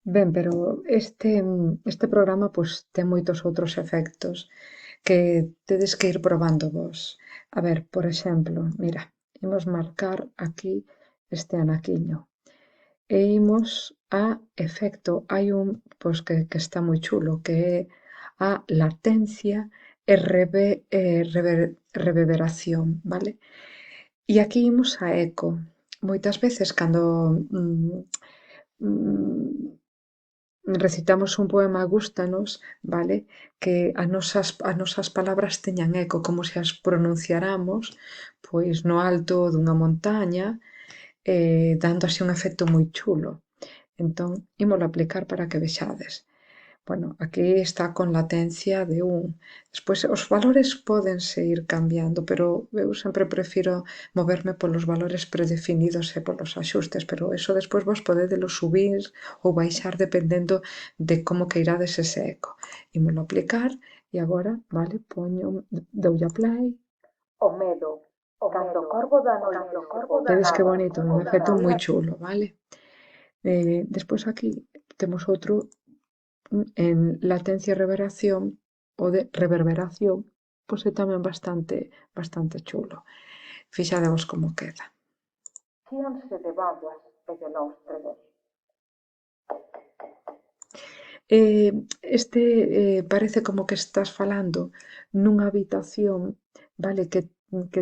Ben, pero este programa pois ten moitos outros efectos que tedes que ir probando vos. A ver, por exemplo, mira, imos marcar aquí este anaquiño e imos a efecto. Hai un pois que está moi chulo, que é a latencia e reverberación, vale? E aquí imos a eco. Moitas veces cando mm, recitamos un poema gústanos, vale? Que as nosas palabras teñan eco, como se as pronunciáramos pois no alto dunha montaña, dando así un efecto moi chulo. Entón, ímolo aplicar para que vexades. Bueno, aquí está con latencia de 1. Despois, os valores pódense ir cambiando, pero eu sempre prefiro moverme polos valores predefinidos e polos axustes, pero eso despois vos podedelo subir ou baixar dependendo de como queirades ese eco. Ímolo aplicar e agora, vale, doulle a play. O medo, cando o corvo da noite se Vedes que posaba bonito, un efecto para moi chulo, vale? Despois aquí temos outro en latencia e reverberación, o de reverberación, pois é tamén bastante chulo. Fixadevos como queda. chíanse de bágoas e de lóstregos. Este parece como que estás falando nunha habitación, vale, que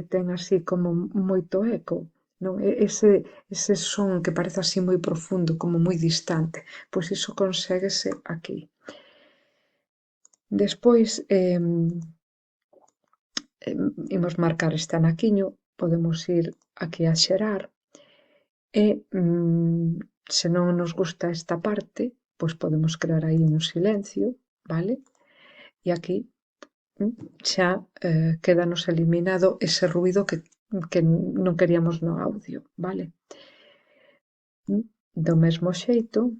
ten así como moito eco, non? Ese son que parece así moi profundo, como moi distante, pois iso conséguese aquí. Despois, imos marcar este anaquiño, podemos ir aquí a xerar e se non nos gusta esta parte, pois podemos crear aí un silencio, vale? E aquí xa quédanos eliminado ese ruído que non queríamos no audio, vale? Do mesmo xeito,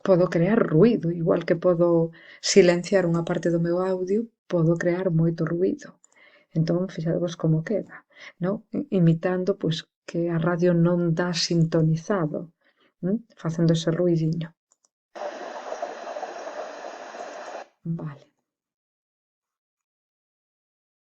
podo crear ruído, igual que podo silenciar unha parte do meu audio, podo crear moito ruído. Entón, fixadevos como queda, non? Imitando, pois, que a radio non dá sintonizado, facendo ese ruidiño. Vale.